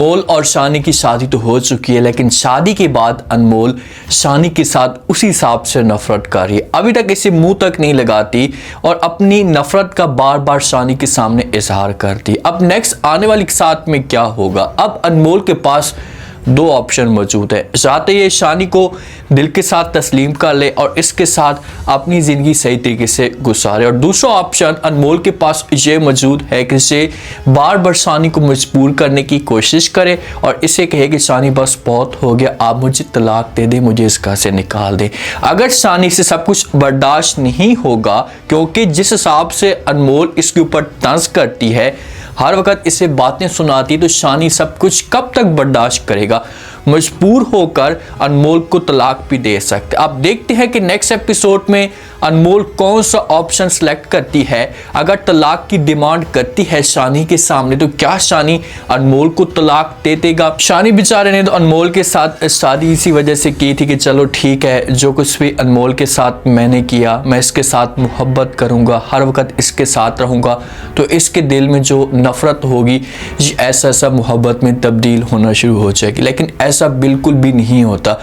अनमोल और शानी की शादी तो हो चुकी है, लेकिन शादी के बाद अनमोल शानी के साथ उसी हिसाब से नफरत कर रही है। अभी तक इसे मुंह तक नहीं लगाती और अपनी नफरत का बार बार शानी के सामने इजहार करती है। अब नेक्स्ट आने वाली साथ में क्या होगा? अब अनमोल के पास दो ऑप्शन मौजूद है। चाहते ये शानी को दिल के साथ तस्लीम कर ले और इसके साथ अपनी ज़िंदगी सही तरीके से गुजारे, और दूसरा ऑप्शन अनमोल के पास ये मौजूद है कि इसे बार बार शानी को मजबूर करने की कोशिश करे और इसे कहे कि शानी बस बहुत हो गया, आप मुझे तलाक दे दे, मुझे इस घर से निकाल दे। अगर शानी से सब कुछ बर्दाश्त नहीं होगा, क्योंकि जिस हिसाब से अनमोल इसके ऊपर तंज करती है, हर वक्त इसे बातें सुनाती, तो शानी सब कुछ कब तक बर्दाश्त करेगा? मजबूर होकर अनमोल को तलाक भी दे सकते। अब देखते हैं कि नेक्स्ट एपिसोड में अनमोल कौन सा ऑप्शन सेलेक्ट करती है। अगर तलाक की डिमांड करती है शानी के सामने, तो क्या शानी अनमोल को तलाक दे देगा? शानी बेचारे ने तो अनमोल के साथ शादी इसी वजह से की थी कि चलो ठीक है, जो कुछ भी अनमोल के साथ मैंने किया, मैं इसके साथ मोहब्बत करूंगा, हर वक्त इसके साथ रहूंगा, तो इसके दिल में जो नफरत होगी ऐसा मोहब्बत में तब्दील होना शुरू हो जाएगी। लेकिन ऐसा बिल्कुल भी नहीं होता।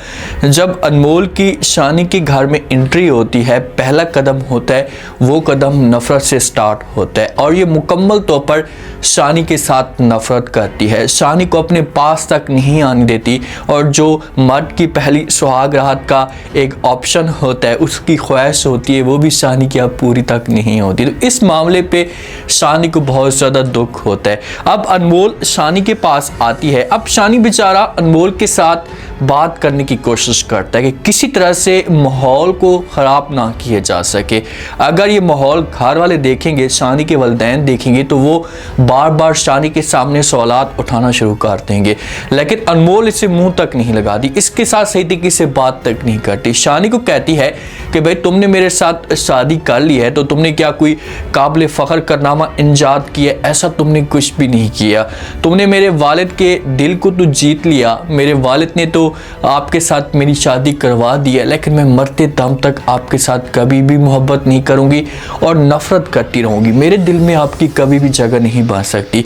जब अनमोल की शानी के घर में एंट्री होती है, पहला कदम होता है, वो कदम नफरत से स्टार्ट होता है और ये मुकम्मल तौर पर शानी के साथ नफरत करती है। शानी को अपने पास तक नहीं आने देती और जो मर्द की पहली सुहाग रात का एक ऑप्शन होता है, उसकी ख्वाहिश होती है, वो भी शानी की अब पूरी तक नहीं होती। तो इस मामले पे शानी को बहुत ज़्यादा दुख होता है। अब अनमोल शानी के पास आती है। अब शानी बेचारा अनमोल के साथ बात करने की कोशिश करता है कि किसी तरह से माहौल को ख़राब ना किया जा सके। अगर ये माहौल घर वाले देखेंगे, शानी के वालिदैन देखेंगे, तो वो बार बार शानी के सामने सवालात उठाना शुरू कर देंगे। लेकिन अनमोल इसे मुंह तक नहीं लगाती, इसके साथ सही तरीके से बात तक नहीं करती। शानी को कहती है कि भाई तुमने मेरे साथ शादी कर ली है, तो तुमने क्या कोई काबिल फ़ख्र कारनामा इंजाद किया? ऐसा तुमने कुछ भी नहीं किया। तुमने मेरे वालिद के दिल को तो जीत लिया, मेरे वालिद ने तो आपके साथ मेरी शादी करवा दी है, लेकिन मैं मरते दम तक आपके साथ कभी भी मोहब्बत नहीं करूंगी और नफरत करती रहूंगी। मेरे दिल में आपकी कभी भी जगह नहीं बन सकती।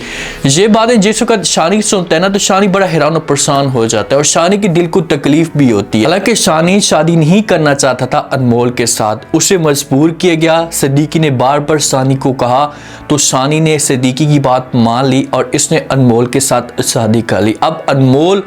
ये बातें जिस वक्त शानी सुनता है ना, तो शानी बड़ा हैरान और परेशान हो जाता है और शानी के दिल को तकलीफ भी होती है। हालांकि शानी शादी नहीं करना चाहता था अनमोल के साथ, उसे मजबूर किया गया। सदीकी ने बार बार शानी को कहा, तो शानी ने सदीकी की बात मान ली और इसने अनमोल के साथ शादी कर ली। अब अनमोल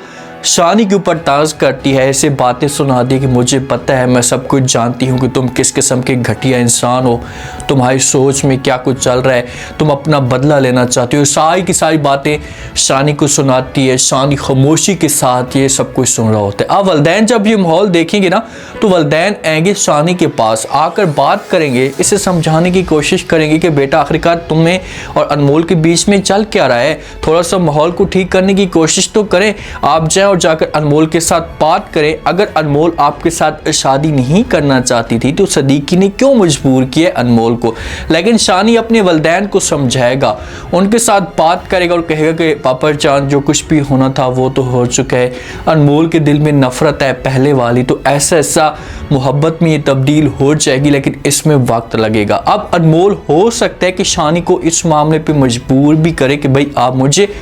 शानी के ऊपर ताज करती है, ऐसे बातें सुना दी कि मुझे पता है, मैं सब कुछ जानती हूँ कि तुम किस किस्म के घटिया इंसान हो, तुम्हारी सोच में क्या कुछ चल रहा है, तुम अपना बदला लेना चाहती हो। सारी की सारी बातें शानी को सुनाती है। शानी खामोशी के साथ ये सब कुछ सुन रहा होता है। अब वालिदैन जब ये माहौल देखेंगे ना, तो वालिदैन आएंगे शानी के पास, आकर बात करेंगे, इसे समझाने की कोशिश करेंगे कि बेटा आखिरकार तुम्हें और अनमोल के बीच में चल क्या रहा है, थोड़ा सा माहौल को ठीक करने की कोशिश तो करें। आप जाएं और जाकर अनमोल के साथ बात करें। अगर अनमोल आपके साथ शादी नहीं करना चाहती थी, तो सदीकी ने क्यों मजबूर किया अनमोल को? लेकिन शानी अपने वालिदैन को समझाएगा, उनके साथ बात करेगा और कहेगा कि पापा जान, जो कुछ भी होना था वो तो हो चुका है। अनमोल के दिल में नफरत है पहले वाली, तो ऐसा मोहब्बत में ये तब्दील हो जाएगी, लेकिन इसमें वक्त लगेगा। अब अनमोल हो सकता है कि शानी को इस मामले पे मजबूर भी करे कि भाई आप मुझे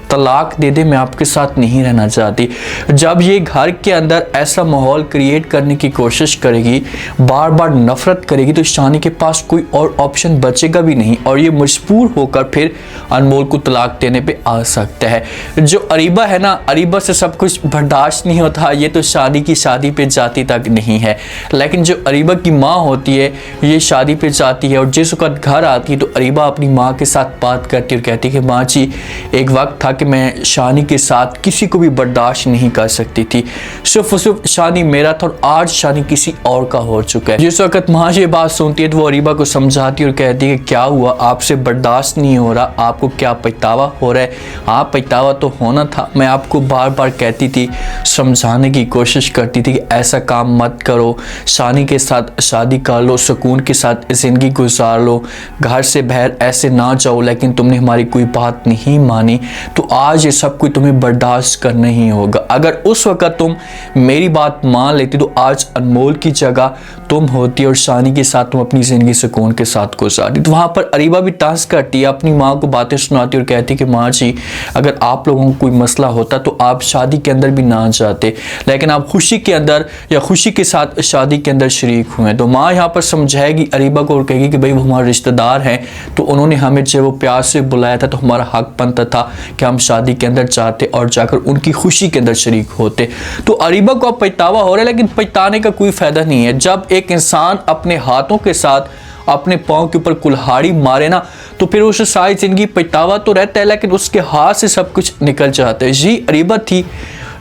तलाक दे दे, मैं आपके साथ नहीं रहना चाहती। जब ये घर के अंदर ऐसा माहौल क्रिएट करने की कोशिश करेगी, बार बार नफरत करेगी, तो शानी के पास कोई और ऑप्शन बचेगा भी नहीं और ये मजबूर होकर फिर अनमोल को तलाक देने पे आ सकता है। जो अरीबा है ना, अरीबा से सब कुछ बर्दाश्त नहीं होता, ये तो शादी की शादी पे जाती तक नहीं है। लेकिन जो अरीबा की माँ होती है, ये शादी पे जाती है और जिस वक्त घर आती है, तो अरीबा अपनी माँ के साथ बात करती है और कहती है कि माँ जी, एक वक्त था कि मैं शानी के साथ किसी को भी बर्दाश्त नहीं कर सकती थी, सिर्फ शानी मेरा था और आज शानी किसी और का हो चुका है। जिस वक्त माँ ये बात सुनती है, तो वो अरीबा को समझाती है और कहती है कि क्या हुआ, आपसे बर्दाश्त नहीं हो रहा, आपको क्या पछतावा हो रहा है? हाँ, पछतावा तो होना था, मैं आपको बार बार कहती थी, समझाने की कोशिश करती थी कि ऐसा काम मत करो, शानी के साथ शादी कर लो, सुकून के साथ ज़िंदगी गुजार लो, घर से बाहर ऐसे ना जाओ, लेकिन तुमने हमारी कोई बात नहीं मानी, तो आज ये सब कुछ तुम्हें बर्दाश्त करना ही होगा। अगर उस वक्त तुम मेरी बात मान लेती तो आज अनमोल की जगह तुम होती और शानी के साथ तुम अपनी ज़िंदगी सुकून के साथ गुजारती। तो वहाँ पर अरीबा भी टास्क करती है, अपनी माँ को बातें सुनाती और कहती कि माँ जी, अगर आप लोगों को कोई मसला होता तो आप शादी के अंदर भी ना जाते, लेकिन आप खुशी के अंदर या खुशी के साथ शादी के अंदर शरीक हुए। तो माँ यहाँ पर समझाएगी अरीबा को और कहेगी कि भाई वो हमारे रिश्तेदार हैं, तो उन्होंने हमें जब वो प्यार से बुलाया था तो हमारा हक बनता था कि हम शादी के अंदर जाते और जाकर उनकी खुशी के अंदर शरीक होते। तो अरीबा को अब पछतावा हो रहा है, लेकिन पछताने का कोई फायदा नहीं है। जब एक इंसान अपने हाथों के साथ अपने पाँव के ऊपर कुल्हाड़ी मारे ना, तो फिर उसे सारी जिंदगी पछतावा तो रहता है, लेकिन उसके हाथ से सब कुछ निकल जाता है। जी अरीबा थी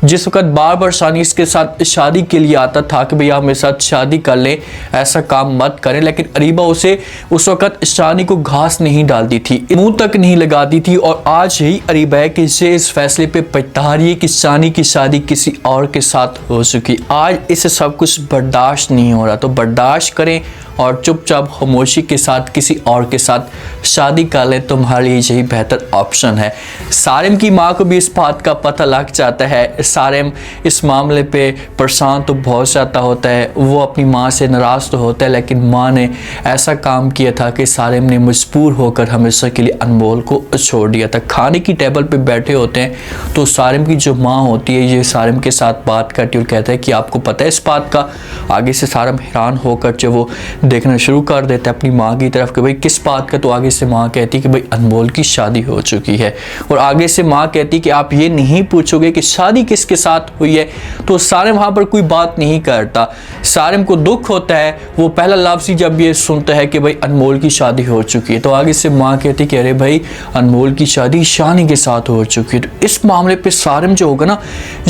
जिस वक्त बार बार शानी इसके साथ शादी के लिए आता था कि भैया मेरे साथ शादी कर लें, ऐसा काम मत करें, लेकिन अरीबा उसे उस वक्त शानी को घास नहीं डालती थी, मुंह तक नहीं लगाती थी। और आज यही अरीबा है कि इसे इस फैसले पे पछता रही है कि शानी की शादी किसी और के साथ हो चुकी। आज इसे सब कुछ बर्दाश्त नहीं हो रहा, तो बर्दाश्त करें और चुपचाप खामोशी के साथ किसी और के साथ शादी कर लें, तुम्हारे लिए यही बेहतर ऑप्शन है। सारिम की माँ को भी इस बात का पता लग जाता है। सारिम इस मामले पे परेशान तो बहुत ज़्यादा होता है, वो अपनी माँ से नाराज़ तो होता है, लेकिन माँ ने ऐसा काम किया था कि सारिम ने मजबूर होकर हमेशा के लिए अनमोल को छोड़ दिया था। खाने की टेबल पे बैठे होते हैं तो सारिम की जो माँ होती है ये सारिम के साथ बात करती है और कहता है कि आपको पता है इस बात का। आगे से सारिम हैरान होकर जब वो देखना शुरू कर देता है अपनी माँ की तरफ कि भाई किस बात का, तो आगे से माँ कहती है कि भाई अनमोल की शादी हो चुकी है। और आगे से माँ कहती है कि आप ये नहीं पूछोगे कि शादी किसके साथ हुई है। तो सारिम वहाँ पर कोई बात नहीं करता। सारिम को दुख होता है, वो पहला लफ्ज़ ही जब ये सुनता है कि भाई अनमोल की शादी हो चुकी है, तो आगे से माँ कहती है कि अरे भाई अनमोल की शादी शानी के साथ हो चुकी है। तो इस मामले पर सारिम जो होगा ना,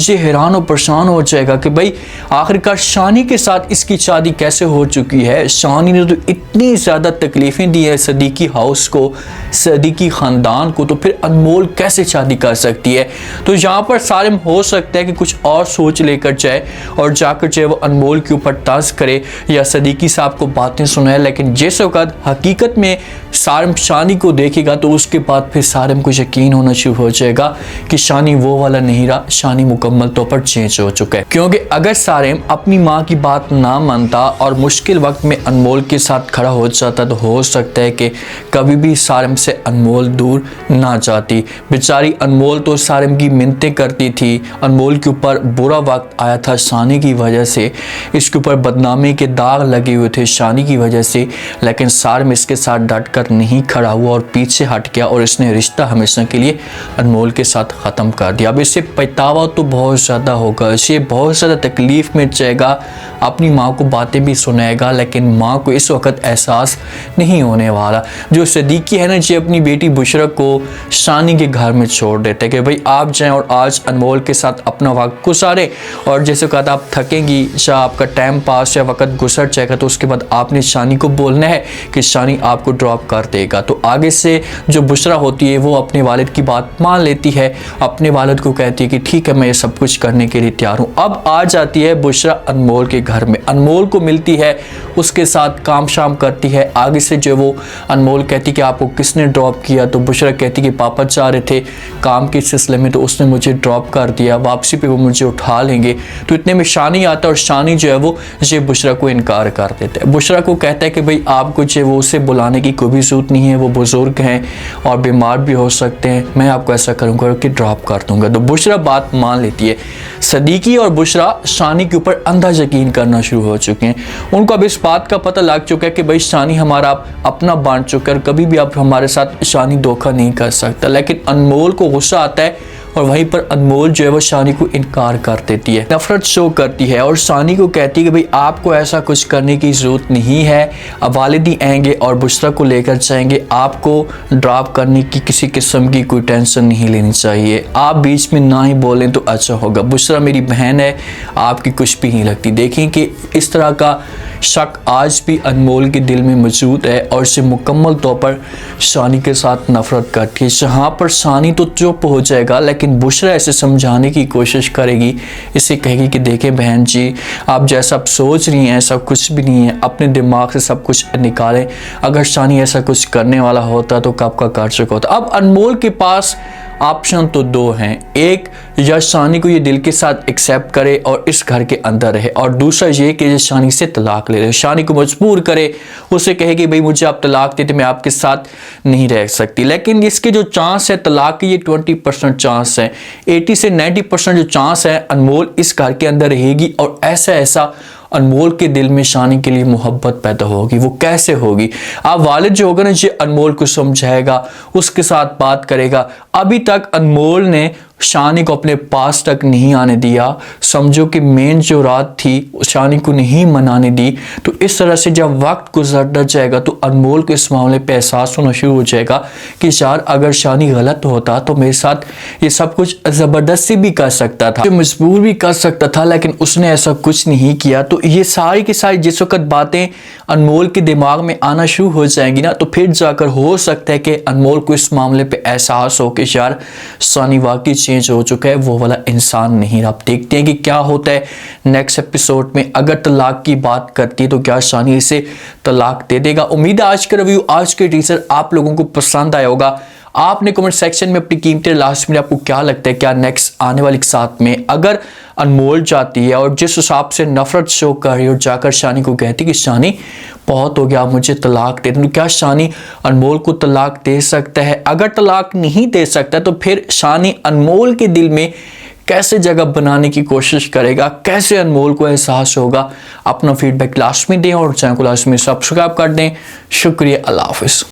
ये हैरान और परेशान हो जाएगा कि भाई आखिरकार शानी के साथ इसकी शादी कैसे हो चुकी है। शानी ने तो इतनी ज़्यादा तकलीफ़ें दी है सदीकी हाउस को, सदीकी ख़ानदान को, तो फिर अनमोल कैसे शादी कर सकती है। तो यहाँ पर सारिम हो सकता है कि कुछ और सोच लेकर जाए और जाकर चाहे वो अनमोल के ऊपर तंज करे या सदीकी साहब को बातें सुनाए, लेकिन जिस वक्त हकीकत में सारिम शानी को देखेगा तो उसके बाद फिर सारिम को यकीन होना शुरू हो जाएगा कि शानी वो वाला नहीं रहा, शानी मुकम्मल तौर पर चेंज हो चुका है। क्योंकि अगर सारिम अपनी माँ की बात ना मानता और मुश्किल वक्त में अनमोल के साथ खड़ा हो जाता तो हो सकता है कि कभी भी सारिम से अनमोल दूर ना जाती। बेचारी अनमोल तो सारिम की मिन्नतें करती थी। अनमोल के ऊपर बुरा वक्त आया था शानी की वजह से, इसके ऊपर बदनामी के दाग लगे हुए थे शानी की वजह से, लेकिन सारिम इसके साथ डट कर नहीं खड़ा हुआ और पीछे हट गया और इसने रिश्ता हमेशा के लिए अनमोल के साथ ख़त्म कर दिया। अब इससे पछतावा तो बहुत ज़्यादा होगा, इसे बहुत ज़्यादा तकलीफ़ में जाएगा, अपनी माँ को बातें भी सुनाएगा, लेकिन माँ को इस वक्त एहसास नहीं होने वाला। जो सदीकी है ना, जी अपनी बेटी बुशरा को शानी के घर में छोड़ देते हैं कि भाई आप जाएं और आज अनमोल के साथ अपना वक्त गुजारें, और जैसे कहा आप थकेंगी या आपका टाइम पास या वक्त गुजर जाएगा तो उसके बाद आपने शानी को बोलना है कि शानी आपको ड्रॉप कर देगा। तो आगे से जो बुशरा होती है वो अपने वालिद की बात मान लेती है, अपने वालिद को कहती है कि ठीक है मैं ये सब कुछ करने के लिए तैयार हूँ। अब आ जाती है बुशरा अनमोल के घर में, अनमोल को मिलती है, उसके साथ काम शाम करती है। आगे से जो वो अनमोल कहती कि आपको किसने ड्रॉप किया, तो बुशरा कहती कि पापा जा रहे थे काम के सिलसिले में तो उसने मुझे ड्रॉप कर दिया, वापसी पे वो मुझे उठा लेंगे। तो इतने में शानी आता है और शानी जो है वो ये बुशरा को इनकार कर देता है। बुशरा को कहता है कि भाई आपको जो वो उसे बुलाने की कोई भी ज़रूरत नहीं है, वो बुज़ुर्ग हैं और बीमार भी हो सकते हैं, मैं आपको ऐसा करूँगा कि ड्रॉप कर दूँगा। तो बुशरा बात मान लेती है। सदीकी और बुशरा शानी के ऊपर अंधा यकीन करना शुरू हो चुके हैं। उनको अब इस बात का पता लग चुका है कि भाई शानी हमारा अपना बन चुका है, कभी भी आप हमारे साथ शानी धोखा नहीं कर सकता। लेकिन अनमोल को गुस्सा आता है और वहीं पर अनमोल जो है वो शानी को इनकार कर देती है, नफरत शो करती है और शानी को कहती है कि भाई आपको ऐसा कुछ करने की ज़रूरत नहीं है, अब वालिदी आएंगे और बुशरा को लेकर जाएंगे, आपको ड्रॉप करने की किसी किस्म की कोई टेंशन नहीं लेनी चाहिए, आप बीच में ना ही बोलें तो अच्छा होगा, बुशरा मेरी बहन है, आपकी कुछ भी नहीं लगती। देखें कि इस तरह का शक आज भी अनमोल के दिल में मौजूद है और इसे मुकम्मल तौर पर शानी के साथ नफरत करती है। यहाँ पर शानी तो चुप हो जाएगा, लेकिन बुशरा ऐसे समझाने की कोशिश करेगी, इसे कहेगी कि देखें बहन जी, आप जैसा आप सोच रही हैं ऐसा कुछ भी नहीं है, अपने दिमाग से सब कुछ निकालें, अगर शानी ऐसा कुछ करने वाला होता तो कब का कर चुका होता। अब अनमोल के पास ऑप्शन तो दो हैं, एक या शानी को ये दिल के साथ एक्सेप्ट करे और इस घर के अंदर रहे, और दूसरा ये कि शानी से तलाक ले ले, शानी को मजबूर करे, उसे कहे कि भाई मुझे आप तलाक देते मैं आपके साथ नहीं रह सकती। लेकिन इसके जो चांस है तलाक के, ये 20% चांस है। 80 से 90% जो चांस है अनमोल इस घर के अंदर रहेगी और ऐसा अनमोल के दिल में शानी के लिए मोहब्बत पैदा होगी। वो कैसे होगी? आप वालिद जो होगा ना, ये अनमोल को समझाएगा, उसके साथ बात करेगा। अभी तक अनमोल ने शानी को अपने पास तक नहीं आने दिया, समझो कि मेन जो रात थी शानी को नहीं मनाने दी। तो इस तरह से जब वक्त गुजरता जाएगा तो अनमोल को इस मामले पे एहसास होना शुरू हो जाएगा कि यार अगर शानी गलत होता तो मेरे साथ ये सब कुछ ज़बरदस्ती भी कर सकता था, मजबूर भी कर सकता था, लेकिन उसने ऐसा कुछ नहीं किया। तो ये सारी की सारी जिस वक्त बातें अनमोल के दिमाग में आना शुरू हो जाएंगी ना, तो फिर जाकर हो सकता है कि अनमोल को इस मामले पे एहसास हो कि यार शानी वाकई चेंज हो चुका है, वो वाला इंसान नहीं। आप देखते हैं कि क्या होता है नेक्स्ट एपिसोड में। अगर तलाक की बात करती है तो क्या शानी इसे तलाक दे देगा? उम्मीद है आज का रिव्यू, आज के टीजर आप लोगों को पसंद आया होगा। आपने कमेंट सेक्शन में अपनी कीमती लास्ट में आपको क्या लगता है, क्या नेक्स्ट आने वाले साथ में अगर अनमोल जाती है और जिस हिसाब से नफरत शो कर रही है और जाकर शानी को कहती कि शानी बहुत हो गया मुझे तलाक दे, तो क्या शानी अनमोल को तलाक दे सकता है? अगर तलाक नहीं दे सकता तो फिर शानी अनमोल के दिल में कैसे जगह बनाने की कोशिश करेगा, कैसे अनमोल को एहसास होगा? अपना फीडबैक लास्ट में दें और चैनल को लास्ट में सब्सक्राइब कर दें। शुक्रिया, अल्लाह हाफिज़।